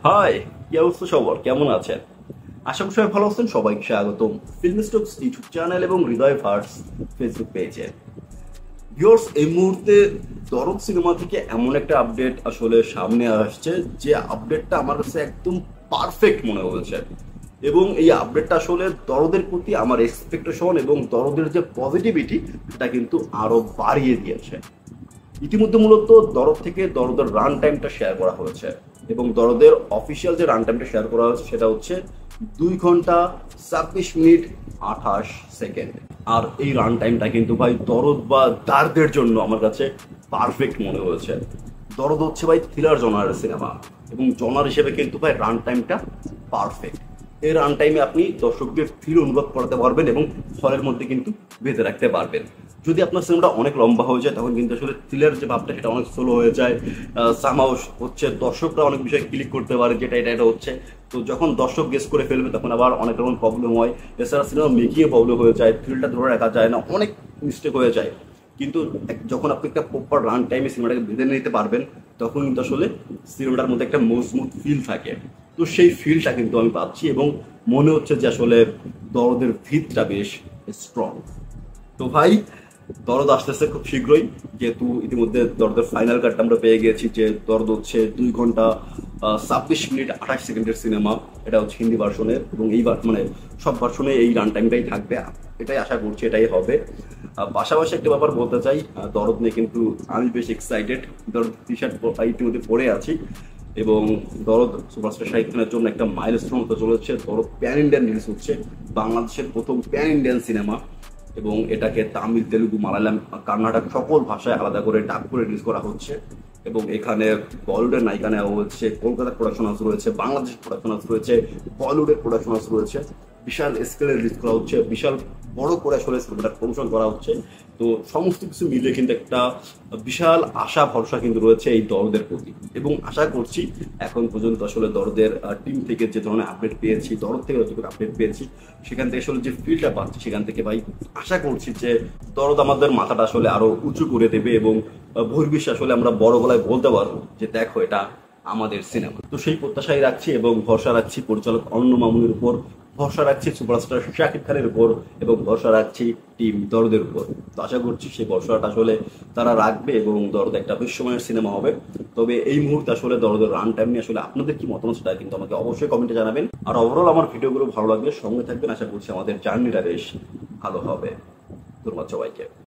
High, কি অবস্থা সবার? কেমন আছেন? আশা করি সবাই ভালো আছেন। সবাইকে স্বাগতম ফিল্ম স্টকস ইউটিউব চ্যানেল এবং হৃদয় ভার্স ফেসবুক পেজে। ভিউয়ার্স, এই মুহূর্তে দরদ সিনেমা থেকে এমন একটা আপডেট আসলে সামনে আসছে যে আপডেটটা আমার কাছে একদম পারফেক্ট মনে হয়েছে। এবং এই আপডেটটা আসলে দরদের প্রতি আমার এক্সপেকটেশন এবং দরদের যে পজিটিভিটি সেটা কিন্তু আরো বাড়িয়ে দিয়েছে। ইতিমধ্যে মূলত দরদ থেকে দরদের রান টাইমটা শেয়ার করা হয়েছে এবং দরদের অফিসিয়াল যে রান টাইমটা শেয়ার করা হয়েছে সেটা হচ্ছে 2 ঘন্টা 26 মিনিট 28 সেকেন্ড। আর এই রান টাইমটা কিন্তু ভাই দরদ বা দারদের জন্য আমার কাছে পারফেক্ট মনে হয়েছে। দরদ হচ্ছে ভাই থ্রিলার জনারের সিনেমা এবং জনার হিসেবে কিন্তু ভাই রান টাইমটা পারফেক্ট। এই রান টাইমে আপনি দর্শককে ফিল অনুভব করাতে পারবেন এবং হলের মধ্যে কিন্তু বেঁধে রাখতে পারবেন। যদি আপনার সিনেমাটা অনেক লম্বা হয়ে যায় তখন কিন্তু আসলে থ্রিলার যে ভাবটা সেটা অনেক স্লো হয়ে যায়। সামাও হচ্ছে দর্শকরা অনেক বিষয় ক্লিক করতে পারে যেটা এটা হচ্ছে। তো যখন দর্শক গেস করে ফেলবে তখন আবার অনেক রকম প্রবলেম হয়। এছাড়া সিনেমা মেকিংয়ে প্রবলেম হয়ে যায়, থ্রিলটা ধরে রাখা যায় না, অনেক মিস্টেক হয়ে যায়। কিন্তু যখন আপনি একটা প্রপার রান টাইমে সিনেমাটাকে বেঁধে নিতে পারবেন তখন কিন্তু আসলে সিনেমাটার মধ্যে একটা স্মুথ ফিল থাকে। তো সেই ফিলটা কিন্তু আমি পাচ্ছি এবং মনে হচ্ছে যে আসলে দরদের ভিতটা বেশ স্ট্রং। তো ভাই, দরদ আসতেছে খুব শীঘ্রই, যেহেতু ইতিমধ্যে দরদের ফাইনাল কাটটা আমরা পেয়ে গেছি যে দরদ হচ্ছে 2 ঘন্টা 26 মিনিট 28 সেকেন্ডের সিনেমা। এটা হচ্ছে হিন্দি ভার্সনের এবং এই মানে সব ভার্সনে এই রান টাইমটাই থাকবে, এটাই আশা করছি এটাই হবে। পাশাপাশি একটা ব্যাপার বলতে চাই, দরদ নিয়ে কিন্তু আমি বেশ এক্সাইটেড। দরদ টি শার্ট ইতিমধ্যে পরে আছি এবং দরদ সুপারস্টার শাহিদ খানের জন্য একটা মাইলস্টোন হতে চলেছে। দরদ প্যান ইন্ডিয়ান রিলিজ হচ্ছে, বাংলাদেশের প্রথম প্যান ইন্ডিয়ান সিনেমা এবং এটাকে তামিল, তেলুগু, মালায়ালাম, কর্ণাটক সকল ভাষায় আলাদা করে ডাব করে রিলিজ করা হচ্ছে। এবং এখানে বলিউডের নায়িকা নেওয়া হচ্ছে, কলকাতার প্রোডাকশন হাউস রয়েছে, বাংলাদেশের প্রোডাকশন হাউস রয়েছে, বলিউডের প্রোডাকশন হাউস রয়েছে। বিশাল স্কেলে রিলিজ করা হচ্ছে, বিশাল বড় করে আসলে সিনেমাটার প্রমোশন করা হচ্ছে। তো সমস্ত কিছু মিলিয়ে কিন্তু একটা বিশাল আশা ভরসা কিন্তু রয়েছে এই দরদের প্রতি। এবং আশা করছি এখন পর্যন্ত আসলে দরদের টিম থেকে যে ধরনের আপডেট পেয়েছি, দরদ থেকে যতটুকু আপডেট পেয়েছি সেখান থেকে আসলে যে ফিলটা পাচ্ছি সেখান থেকে ভাই আশা করছি যে দরদ আমাদের মাথাটা আসলে আরো উঁচু করে দেবে এবং বহির্বিশ্বে আসলে আমরা বড় গলায় বলতে পারবো যে দেখো এটা আমাদের সিনেমা। তো সেই প্রত্যাশাই রাখছি এবং ভরসা রাখছি পরিচালক অনন্য মামুনের উপর, ভরসা রাখছি সুপারস্টার শাকিব খানের উপর এবং ভরসা রাখছি টিম দরদের উপর। তো আশা করছি সেই ভরসাটা আসলে তারা রাখবে এবং দরদ একটা বিশ্বমানের সিনেমা হবে। তবে এই মুহূর্তে আসলে দরদের রান টাইম নিয়ে আসলে আপনাদের কি মতামত সেটা কিন্তু আমাকে অবশ্যই কমেন্টে জানাবেন। আর ওভারঅল আমার ভিডিওগুলো ভালো লাগলে সঙ্গে থাকবেন, আশা করছি আমাদের জার্নিটা বেশ ভালো হবে। ধন্যবাদ সবাইকে।